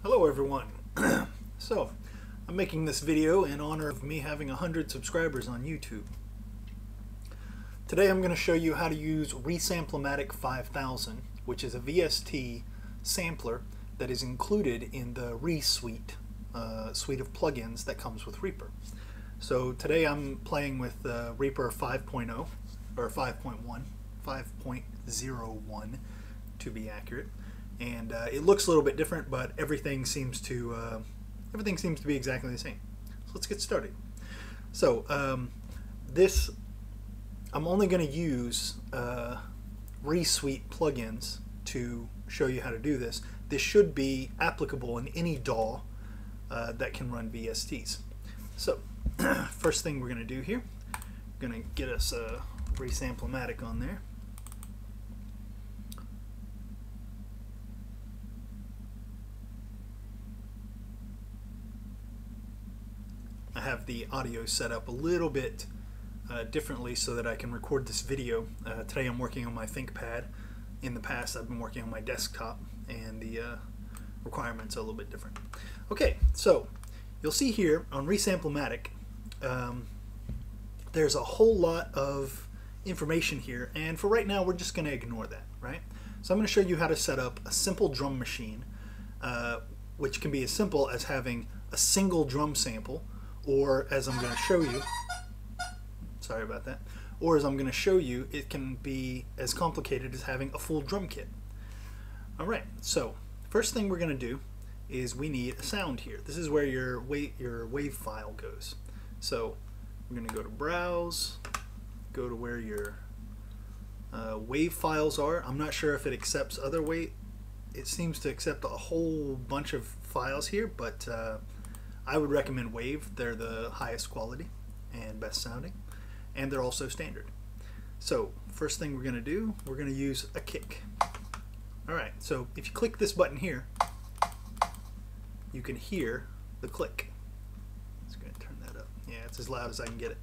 Hello everyone. So, I'm making this video in honor of me having 100 subscribers on YouTube. Today I'm going to show you how to use Reasamplomatic5000, which is a VST sampler that is included in the suite of plugins that comes with Reaper. So today I'm playing with Reaper 5.0 or 5.1, 5.01 to be accurate. And it looks a little bit different, but everything seems to be exactly the same. So let's get started. So I'm only going to use suite plugins to show you how to do this. This should be applicable in any DAW that can run VSTs. So first thing we're going to do here, we're going to get us a Reasamplomatic on there. I have the audio set up a little bit differently so that I can record this video. Today I'm working on my ThinkPad. In the past I've been working on my desktop, and the requirements are a little bit different. Okay, so you'll see here on Reasamplomatic there's a whole lot of information here, and for right now we're just going to ignore that, right? So I'm going to show you how to set up a simple drum machine, which can be as simple as having a single drum sample, or as I'm going to show you, sorry about that, or as I'm going to show you, it can be as complicated as having a full drum kit. Alright, so first thing we're going to do is we need a sound here. This is where your wave file goes. So we're going to go to Browse, go to where your wave files are. I'm not sure if it accepts other wave. It seems to accept a whole bunch of files here, but I would recommend Wave. They're the highest quality and best sounding, and they're also standard. So first thing we're going to do, we're going to use a kick. Alright, so if you click this button here, you can hear the click. Just going to turn that up. Yeah, it's as loud as I can get it.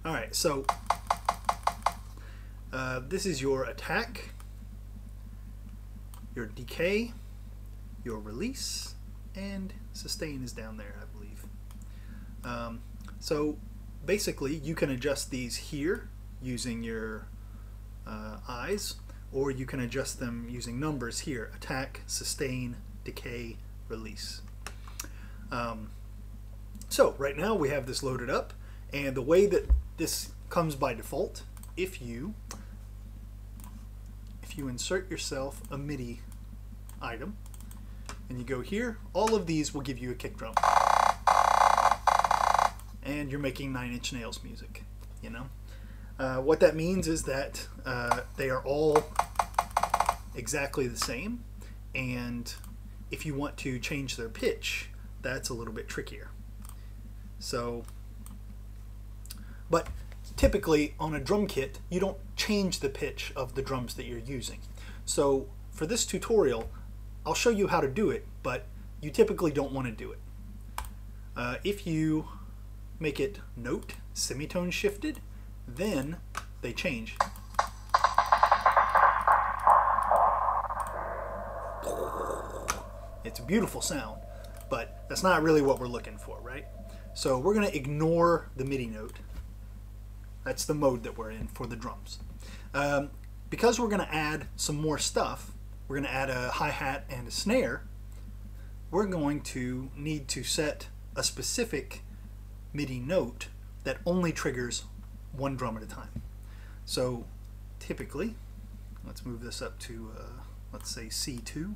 Alright, so this is your attack, your decay, your release, and sustain is down there, I believe. So basically you can adjust these here using your eyes, or you can adjust them using numbers here: attack, sustain, decay, release. So right now we have this loaded up, and the way that this comes by default, if you insert yourself a MIDI item and you go here, all of these will give you a kick drum, and you're making 9 Inch Nails music, you know. What that means is that they are all exactly the same, and if you want to change their pitch, that's a little bit trickier. So, but typically on a drum kit you don't change the pitch of the drums that you're using. So for this tutorial I'll show you how to do it, but you typically don't want to do it. If you make it note semitone shifted, then they change. It's a beautiful sound, but that's not really what we're looking for, right? So we're going to ignore the MIDI note. That's the mode that we're in for the drums. Because we're going to add some more stuff, we're going to add a hi-hat and a snare, we're going to need to set a specific MIDI note that only triggers one drum at a time. So typically, let's move this up to, let's say C2,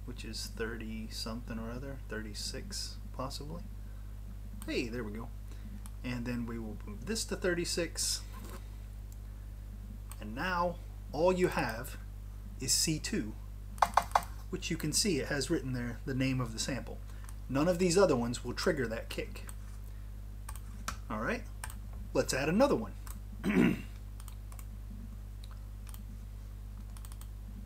which is 30 something or other, 36 possibly. Hey, there we go. And then we will move this to 36, and now all you have is C2, which you can see it has written there the name of the sample. None of these other ones will trigger that kick. Alright, let's add another one.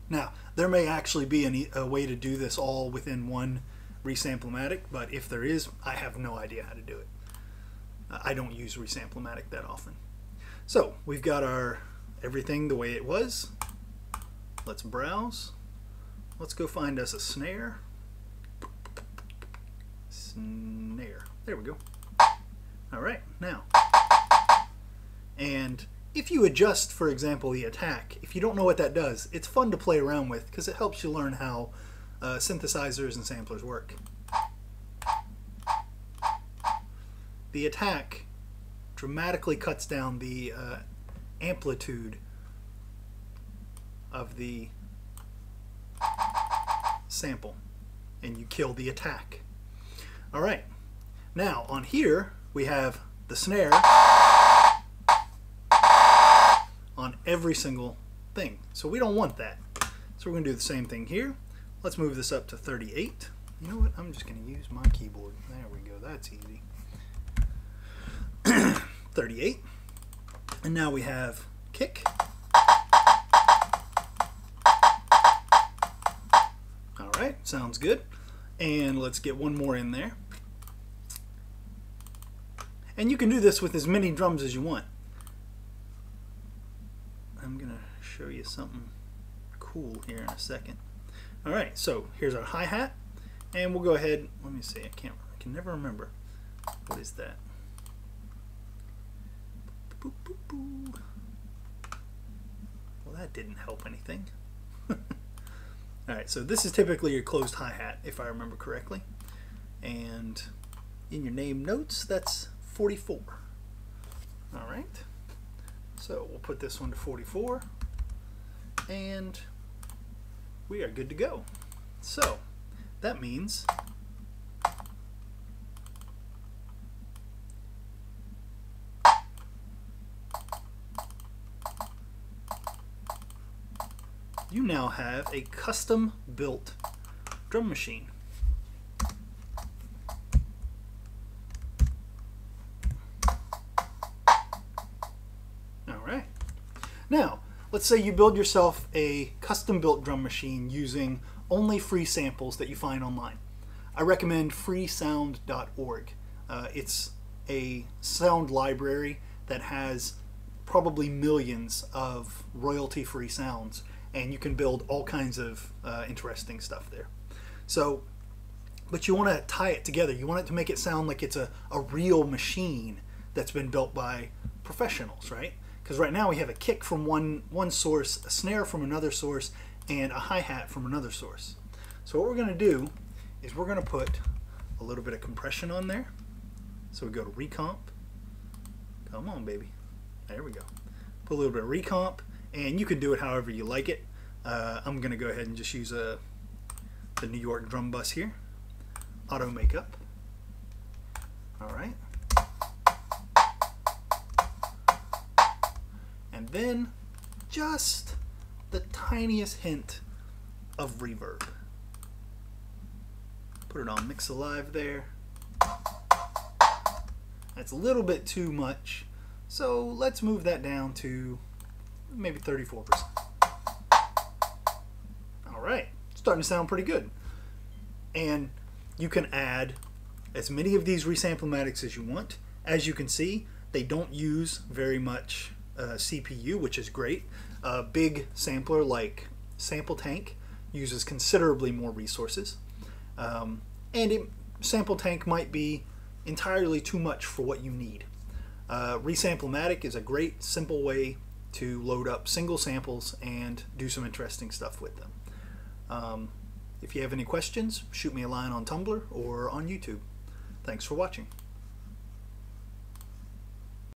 Now, there may actually be a way to do this all within one Reasamplomatic, but if there is, I have no idea how to do it. I don't use Reasamplomatic that often. So we've got our everything the way it was. Let's browse. Let's go find us a snare. snare. There we go. All right, now. And if you adjust, for example, the attack, if you don't know what that does, it's fun to play around with because it helps you learn how synthesizers and samplers work. The attack dramatically cuts down the amplitude of the sample, and you kill the attack. All right, now on here we have the snare on every single thing, so we don't want that. So we're going to do the same thing here. Let's move this up to 38. You know what? I'm just going to use my keyboard. There we go. That's easy. 38. And now we have kick. All right, sounds good. And let's get one more in there. And you can do this with as many drums as you want. I'm gonna show you something cool here in a second. All right, so here's our hi-hat, and we'll go ahead. Let me see. I can never remember. What is that? Boop, boop, boop. Well, that didn't help anything. All right, so this is typically your closed hi-hat, if I remember correctly. And in your name notes, that's 44. All right. So we'll put this one to 44, and we are good to go. So that means you now have a custom built drum machine. Now, let's say you build yourself a custom-built drum machine using only free samples that you find online. I recommend freesound.org. It's a sound library that has probably millions of royalty-free sounds, and you can build all kinds of interesting stuff there. So, but you want to tie it together. You want it to make it sound like it's a real machine that's been built by professionals, right? Because right now we have a kick from one source, a snare from another source, and a hi-hat from another source. So what we're going to do is we're going to put a little bit of compression on there. So we go to recomp. Come on, baby. There we go. Put a little bit of recomp, and you can do it however you like it. I'm going to go ahead and just use the New York drum bus here. Auto makeup. All right. And then just the tiniest hint of reverb. Put it on Mix Alive there. That's a little bit too much, so let's move that down to maybe 34%. All right, starting to sound pretty good. And you can add as many of these Reasamplematics as you want. As you can see, they don't use very much CPU, which is great. A big sampler like Sample Tank uses considerably more resources, and Sample Tank might be entirely too much for what you need. Reasamplematic is a great, simple way to load up single samples and do some interesting stuff with them. If you have any questions, shoot me a line on Tumblr or on YouTube. Thanks for watching.